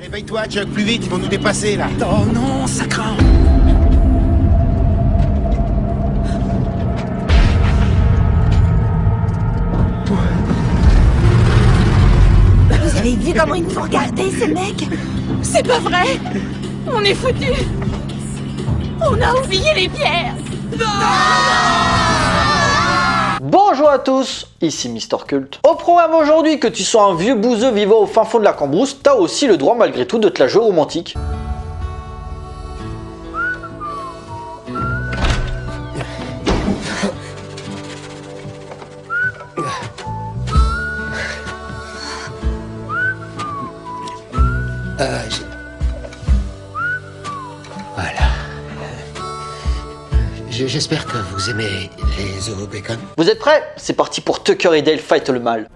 Réveille-toi, Chuck, plus vite, ils vont nous dépasser, là. Oh non, ça craint. Vous avez vu comment ils nous font regarder, ces mecs? C'est pas vrai. On est foutus. On a oublié les pierres. Bonjour à tous, ici Mister Cult. Au programme aujourd'hui, que tu sois un vieux bouseux vivant au fin fond de la cambrousse, t'as aussi le droit malgré tout de te la jouer romantique. Voilà. J'espère que vous aimez les œufs au bacon. Vous êtes prêts? C'est parti pour Tucker et Dale Fight le Mal.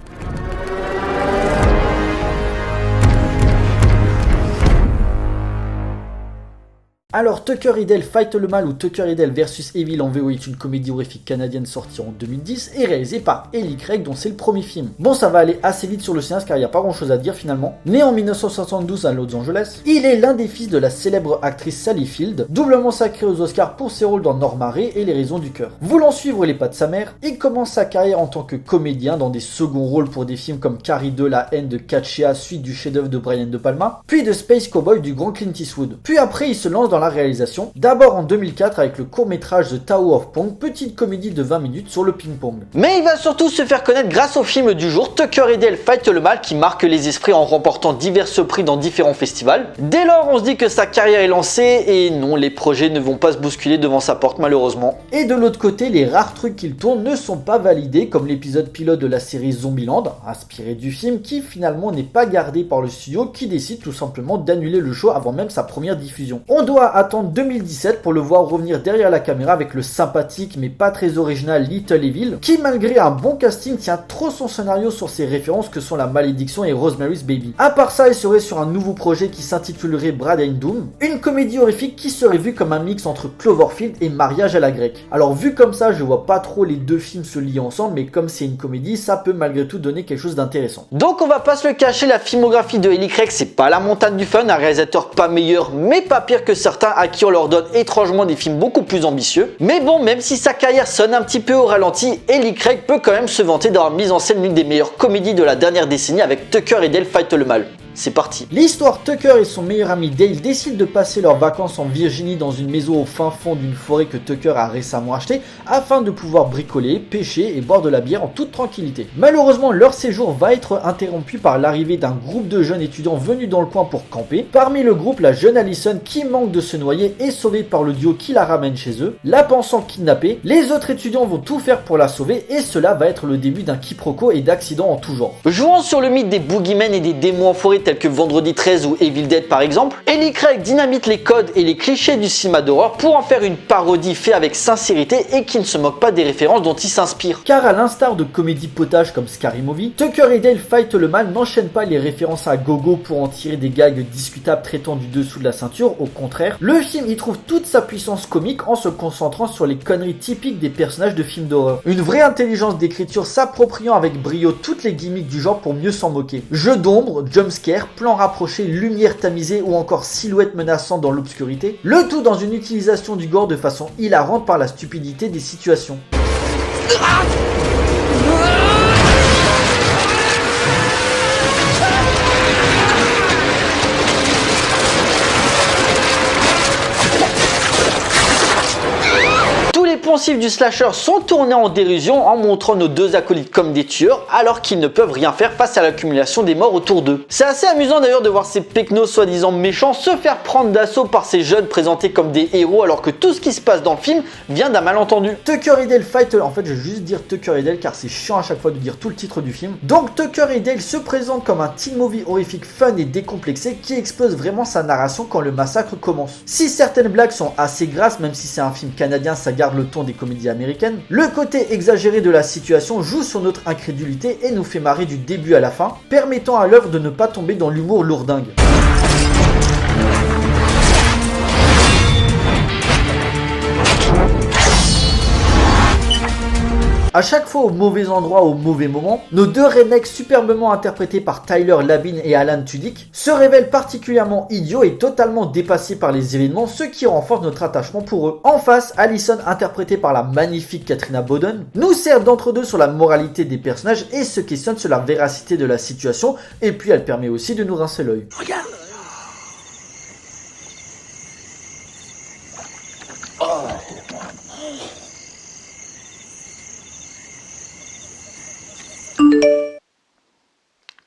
Alors, Tucker et Dale Fight le Mal ou Tucker et Dale vs Evil en VO est une comédie horrifique canadienne sortie en 2010 et réalisée par Eli Craig dont c'est le premier film. Bon, ça va aller assez vite sur le cinéaste car il n'y a pas grand chose à dire finalement. Né en 1972 à Los Angeles, il est l'un des fils de la célèbre actrice Sally Field, doublement sacrée aux Oscars pour ses rôles dans Norma Ray et Les Raisons du Cœur. Voulant suivre les pas de sa mère, il commence sa carrière en tant que comédien dans des seconds rôles pour des films comme Carrie 2, La haine de Katchea, suite du chef-d'œuvre de Brian De Palma, puis de Space Cowboy du grand Clint Eastwood. Puis après, il se lance dans la réalisation, d'abord en 2004 avec le court-métrage The Tower of Pong, petite comédie de 20 minutes sur le ping-pong. Mais il va surtout se faire connaître grâce au film du jour Tucker et Dale Fight le Mal qui marque les esprits en remportant divers prix dans différents festivals. Dès lors, on se dit que sa carrière est lancée et non, les projets ne vont pas se bousculer devant sa porte malheureusement. Et de l'autre côté, les rares trucs qu'il tourne ne sont pas validés comme l'épisode pilote de la série Zombieland, inspiré du film, qui finalement n'est pas gardé par le studio qui décide tout simplement d'annuler le show avant même sa première diffusion. On doit attendre 2017 pour le voir revenir derrière la caméra avec le sympathique mais pas très original Little Evil, qui malgré un bon casting tient trop son scénario sur ses références que sont La Malédiction et Rosemary's Baby. À part ça, il serait sur un nouveau projet qui s'intitulerait Brad and Doom, une comédie horrifique qui serait vue comme un mix entre Cloverfield et Mariage à la grecque. Alors vu comme ça, je vois pas trop les deux films se lier ensemble, mais comme c'est une comédie, ça peut malgré tout donner quelque chose d'intéressant. Donc on va pas se le cacher, la filmographie de Eli Craig c'est pas la montagne du fun, un réalisateur pas meilleur mais pas pire que certains à qui on leur donne étrangement des films beaucoup plus ambitieux. Mais bon, même si sa carrière sonne un petit peu au ralenti, Eli Craig peut quand même se vanter d'avoir mis en scène l'une des meilleures comédies de la dernière décennie avec Tucker et Dale Fight le Mal. C'est parti. L'histoire, Tucker et son meilleur ami Dale décident de passer leurs vacances en Virginie dans une maison au fin fond d'une forêt que Tucker a récemment achetée afin de pouvoir bricoler, pêcher et boire de la bière en toute tranquillité. Malheureusement, leur séjour va être interrompu par l'arrivée d'un groupe de jeunes étudiants venus dans le coin pour camper. Parmi le groupe, la jeune Allison qui manque de se noyer est sauvée par le duo qui la ramène chez eux. La pensant kidnappée, les autres étudiants vont tout faire pour la sauver et cela va être le début d'un quiproquo et d'accidents en tout genre. Jouant sur le mythe des boogeymen et des démons en forêt tels que Vendredi 13 ou Evil Dead par exemple, Eli Craig dynamite les codes et les clichés du cinéma d'horreur pour en faire une parodie faite avec sincérité et qui ne se moque pas des références dont il s'inspire. Car à l'instar de comédies potages comme Scary Movie, Tucker et Dale Fight le Mal n'enchaînent pas les références à gogo pour en tirer des gags discutables traitant du dessous de la ceinture, au contraire, le film y trouve toute sa puissance comique en se concentrant sur les conneries typiques des personnages de films d'horreur. Une vraie intelligence d'écriture s'appropriant avec brio toutes les gimmicks du genre pour mieux s'en moquer. Jeux d'ombre, jumpscare, plans rapprochés, lumière tamisée ou encore silhouette menaçante dans l'obscurité, le tout dans une utilisation du gore de façon hilarante par la stupidité des situations. Les poncifs du slasher sont tournés en dérision en montrant nos deux acolytes comme des tueurs alors qu'ils ne peuvent rien faire face à l'accumulation des morts autour d'eux. C'est assez amusant d'ailleurs de voir ces pecnos soi-disant méchants se faire prendre d'assaut par ces jeunes présentés comme des héros alors que tout ce qui se passe dans le film vient d'un malentendu. Tucker et Dale Fight, en fait je vais juste dire Tucker et Dale car c'est chiant à chaque fois de dire tout le titre du film. Donc Tucker et Dale se présentent comme un teen movie horrifique fun et décomplexé qui explose vraiment sa narration quand le massacre commence. Si certaines blagues sont assez grasses, même si c'est un film canadien, ça garde le ton des comédies américaines, le côté exagéré de la situation joue sur notre incrédulité et nous fait marrer du début à la fin, permettant à l'œuvre de ne pas tomber dans l'humour lourdingue. À chaque fois au mauvais endroit, au mauvais moment, nos deux rednecks superbement interprétés par Tyler Labine et Alan Tudyk se révèlent particulièrement idiots et totalement dépassés par les événements, ce qui renforce notre attachement pour eux. En face, Allison, interprétée par la magnifique Katrina Bowden, nous sert d'entre-deux sur la moralité des personnages et se questionne sur la véracité de la situation, et puis elle permet aussi de nous rincer l'œil. Regarde.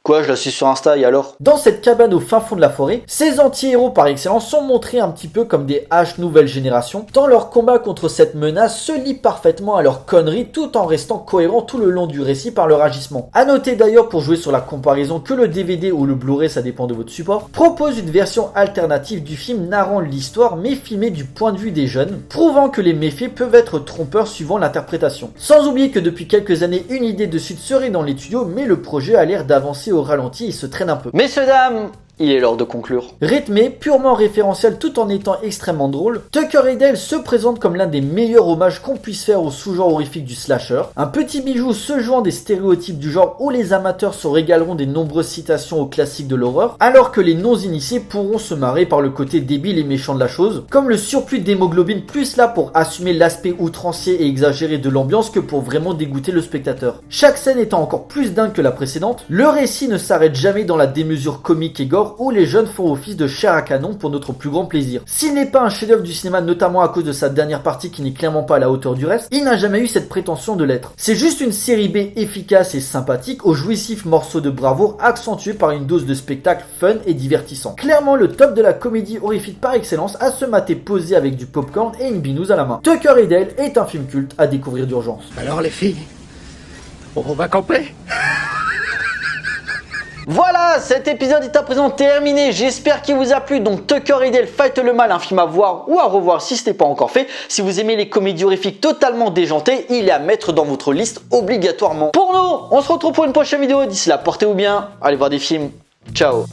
Quoi, je la suis sur Insta et alors? Dans cette cabane au fin fond de la forêt, ces anti-héros par excellence sont montrés un petit peu comme des H nouvelle génération, tant leur combat contre cette menace se lie parfaitement à leur connerie tout en restant cohérent tout le long du récit par leur agissement. A noter d'ailleurs pour jouer sur la comparaison que le DVD ou le Blu-ray, ça dépend de votre support, propose une version alternative du film narrant l'histoire mais filmée du point de vue des jeunes, prouvant que les méfaits peuvent être trompeurs suivant l'interprétation. Sans oublier que depuis quelques années, une idée de suite serait dans les tuyaux, mais le projet a l'air d'avancer au ralenti et se traîne un peu. Messieurs, dames, il est l'heure de conclure. Rythmé, purement référentiel tout en étant extrêmement drôle, Tucker et Dale se présente comme l'un des meilleurs hommages qu'on puisse faire au sous-genre horrifique du slasher. Un petit bijou se jouant des stéréotypes du genre où les amateurs se régaleront des nombreuses citations aux classiques de l'horreur, alors que les non-initiés pourront se marrer par le côté débile et méchant de la chose, comme le surplus d'hémoglobine plus là pour assumer l'aspect outrancier et exagéré de l'ambiance que pour vraiment dégoûter le spectateur. Chaque scène étant encore plus dingue que la précédente, le récit ne s'arrête jamais dans la démesure comique et gore où les jeunes font office de chair à canon pour notre plus grand plaisir. S'il n'est pas un chef-d'œuvre du cinéma, notamment à cause de sa dernière partie qui n'est clairement pas à la hauteur du reste, il n'a jamais eu cette prétention de l'être. C'est juste une série B efficace et sympathique aux jouissifs morceaux de bravoure accentués par une dose de spectacle fun et divertissant. Clairement le top de la comédie horrifique par excellence à se mater posé avec du popcorn et une binouse à la main. Tucker et Dale est un film culte à découvrir d'urgence. Alors les filles, on va camper? Voilà, cet épisode est à présent terminé, j'espère qu'il vous a plu. Donc Tucker et Dale Fight le Mal, un film à voir ou à revoir si ce n'est pas encore fait. Si vous aimez les comédies horrifiques totalement déjantées, il est à mettre dans votre liste obligatoirement. Pour nous, on se retrouve pour une prochaine vidéo, d'ici là portez-vous bien, allez voir des films, ciao.